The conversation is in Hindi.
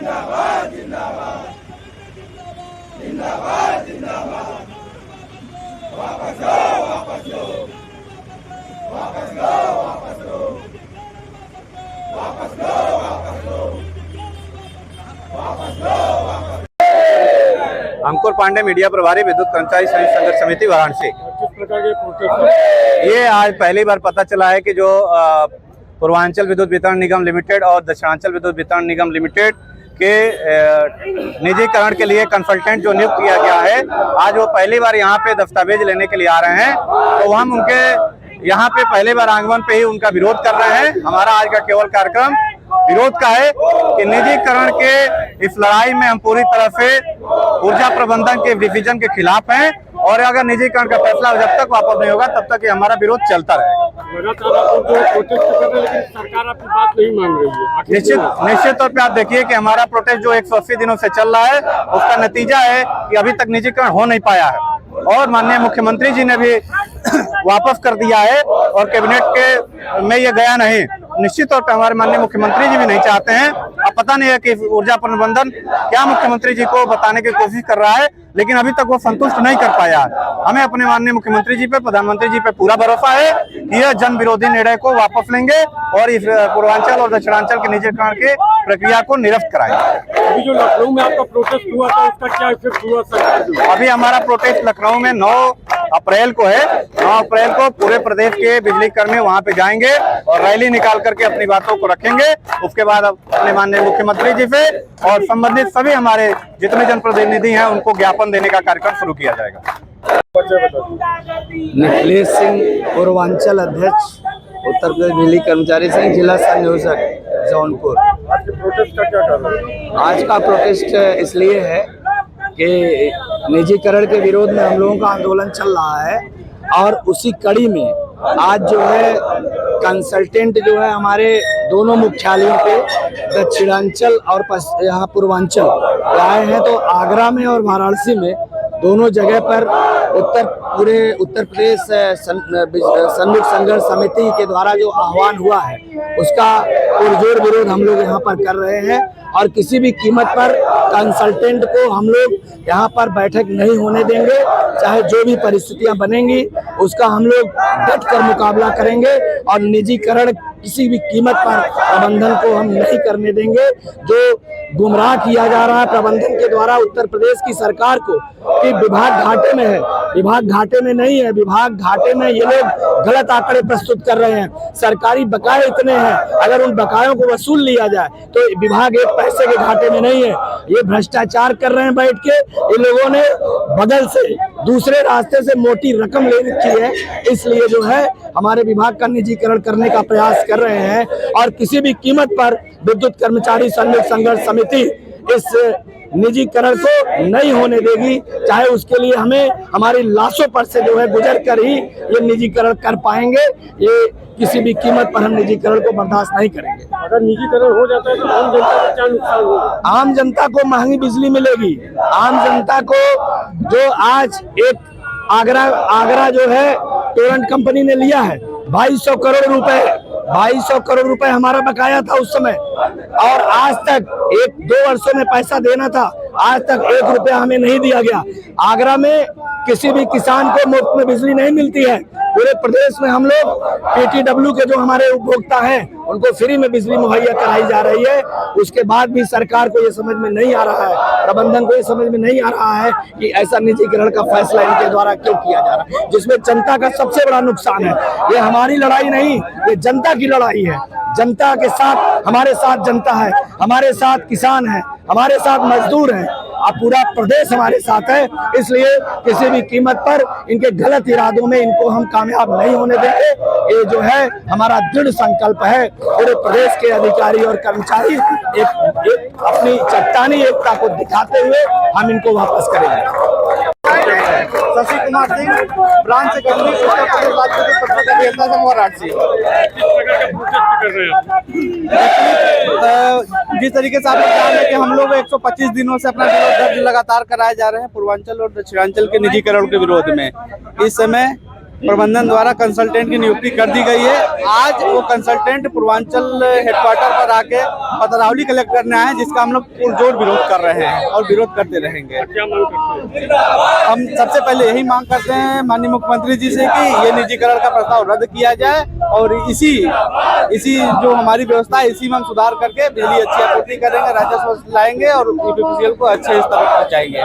जिंदाबाद जिंदाबाद जिंदाबाद जिंदाबाद वापस लो वापस लो वापस लो वापस लो वापस लो वापस लो वापस लो वापस। अंकुर पांडे, मीडिया प्रभारी, विद्युत कर्मचारी संयुक्त संघर्ष समिति वाराणसी। किस प्रकार के प्रोटेस्ट? ये आज पहली बार पता चला है कि जो पूर्वांचल विद्युत वितरण निगम लिमिटेड और दक्षिणांचल विद्युत वितरण निगम लिमिटेड के निजीकरण के लिए कंसल्टेंट जो नियुक्त किया गया है, आज वो पहली बार यहाँ पे दस्तावेज लेने के लिए आ रहे हैं। तो हम उनके यहाँ पे पहली बार आगमन पे ही उनका विरोध कर रहे हैं। हमारा आज का केवल कार्यक्रम विरोध का है कि निजीकरण के इस लड़ाई में हम पूरी तरह से ऊर्जा प्रबंधन के डिवीजन के खिलाफ हैं और अगर निजीकरण का फैसला जब तक वापस नहीं होगा तब तक हमारा विरोध चलता रहेगा। लगातार आप जो प्रोटेस्ट कर रहे हैं लेकिन सरकार आपकी बात नहीं मान रही है। निश्चित तौर पे आप देखिए कि हमारा प्रोटेस्ट जो 180 दिनों से चल रहा है उसका नतीजा है कि अभी तक निजीकरण हो नहीं पाया है और माननीय मुख्यमंत्री जी ने भी वापस कर दिया है और कैबिनेट के में ये गया नहीं। निश्चित तौर पे हमारे माननीय मुख्यमंत्री जी भी नहीं चाहते हैं। अब पता नहीं है कि ऊर्जा प्रबंधन क्या मुख्यमंत्री जी को बताने की कोशिश कर रहा है, लेकिन अभी तक वो संतुष्ट नहीं कर पाया। हमें अपने माननीय मुख्यमंत्री जी पे, प्रधानमंत्री जी पे पूरा भरोसा है कि यह जन विरोधी निर्णय को वापस लेंगे और इस पूर्वांचल और दक्षिणांचल के निजीकरण की प्रक्रिया को निरस्त कराएंगे। अभी जो लखनऊ में आपका प्रोटेस्ट हुआ था उसका क्या इफेक्ट हुआ सरकार? अभी हमारा प्रोटेस्ट लखनऊ में 9 अप्रैल को है। 9 अप्रैल को पूरे प्रदेश के बिजली कर्मी वहां पे जाएंगे और रैली निकाल करके अपनी बातों को रखेंगे। उसके बाद अपने माननीय मुख्यमंत्री जी से और संबंधित सभी हमारे जितने जनप्रतिनिधि हैं उनको ज्ञापन देने का कार्यक्रम शुरू किया जाएगा। निखिलेश सिंह, पूर्वांचल अध्यक्ष, उत्तर प्रदेश बिजली कर्मचारी संघ, जिला संयोजक जौनपुर। आज के प्रोटेस्ट का क्या कारण है? आज का प्रोटेस्ट इसलिए है कि निजीकरण के विरोध में हम लोगों का आंदोलन चल रहा है और उसी कड़ी में आज जो है कंसल्टेंट जो है हमारे दोनों मुख्यालयों पे दक्षिणांचल और यहाँ पूर्वांचल आए हैं। तो आगरा में और वाराणसी में दोनों जगह पर पूरे उत्तर प्रदेश संयुक्त संघर्ष समिति के द्वारा जो आह्वान हुआ है उसका पुरजोर विरोध हम लोग यहाँ पर कर रहे हैं और किसी भी कीमत पर कंसल्टेंट को हम लोग यहाँ पर बैठक नहीं होने देंगे। चाहे जो भी परिस्थितियां बनेंगी उसका हम लोग डट कर मुकाबला करेंगे और निजीकरण किसी भी कीमत पर प्रबंधन को हम नहीं करने देंगे। जो गुमराह किया जा रहा है प्रबंधन के द्वारा उत्तर प्रदेश की सरकार को कि विभाग घाटे में है, विभाग घाटे में नहीं है। विभाग घाटे में ये लोग गलत आंकड़े प्रस्तुत कर रहे हैं। सरकारी बकाये इतने हैं, अगर उन बकायों को वसूल लिया जाए तो विभाग एक पैसे के घाटे में नहीं है। ये भ्रष्टाचार कर रहे हैं बैठ के। इन लोगों ने बगल से दूसरे रास्ते से मोटी रकम ले रखी है, इसलिए जो है हमारे विभाग का निजीकरण करने का प्रयास कर रहे हैं और किसी भी कीमत पर विद्युत कर्मचारी संयुक्त संघर्ष समिति इस निजीकरण को नहीं होने देगी। चाहे उसके लिए हमें हमारी लाशों पर से जो है गुजर कर ही ये निजीकरण कर पाएंगे। ये किसी भी कीमत पर हम निजीकरण को बर्दाश्त नहीं करेंगे। अगर निजीकरण हो जाता है तो आम जनता को क्या नुकसान होगा? आम जनता को महंगी बिजली मिलेगी। आम जनता को जो आज एक आगरा जो है टोरेंट कंपनी ने लिया है 2200 करोड़ रुपए, 2200 करोड़ रुपए हमारा बकाया था उस समय और आज तक 1-2 वर्षों में पैसा देना था, आज तक 1 रुपया हमें नहीं दिया गया। आगरा में किसी भी किसान को मुफ्त में बिजली नहीं मिलती है। पूरे प्रदेश में हम लोग PTW के जो हमारे उपभोक्ता हैं उनको फ्री में बिजली मुहैया कराई जा रही है। उसके बाद भी सरकार को ये समझ में नहीं आ रहा है, प्रबंधन को ये समझ में नहीं आ रहा है कि ऐसा निजीकरण का फैसला इनके द्वारा क्यों किया जा रहा है, जिसमें जनता का सबसे बड़ा नुकसान है। ये हमारी लड़ाई नहीं, ये जनता की लड़ाई है। जनता के साथ, हमारे साथ जनता है, हमारे साथ किसान है, हमारे साथ मजदूर है, अब पूरा प्रदेश हमारे साथ है। इसलिए किसी भी कीमत पर इनके गलत इरादों में इनको हम कामयाब नहीं होने देंगे। ये जो है हमारा दृढ़ संकल्प है। पूरे प्रदेश के अधिकारी और कर्मचारी एक अपनी चट्टानी एकता को दिखाते हुए हम इनको वापस करेंगे। शशि कुमार सिंह, ब्रांच सेक्रेटरी, उत्तर प्रदेश राज्य के पत्रकार अभियंता संघ वाराणसी। जिस तरीके से आप लोग जान रहे हैं कि हम लोग 125 दिनों से अपना विरोध दर्ज लगातार कराए जा रहे हैं पूर्वांचल और दक्षिणांचल के निजीकरण के विरोध में। इस समय प्रबंधन द्वारा कंसल्टेंट की नियुक्ति कर दी गई है। आज वो कंसल्टेंट पूर्वांचल हेडक्वार्टर पर आके पतरावली कलेक्ट करने आए हैं, जिसका हम लोग पुरजोर विरोध कर रहे हैं और विरोध करते रहेंगे। क्या मांग करते हैं? हम सबसे पहले यही मांग करते हैं माननीय मुख्यमंत्री जी से कि ये निजीकरण का प्रस्ताव रद्द किया जाए और इसी जो हमारी व्यवस्था है इसी में हम सुधार करके बिजली अच्छी आपूर्ति करेंगे, राजस्व लाएंगे और ईपीपीसीएल को अच्छे स्तर पर पहुंचाएंगे।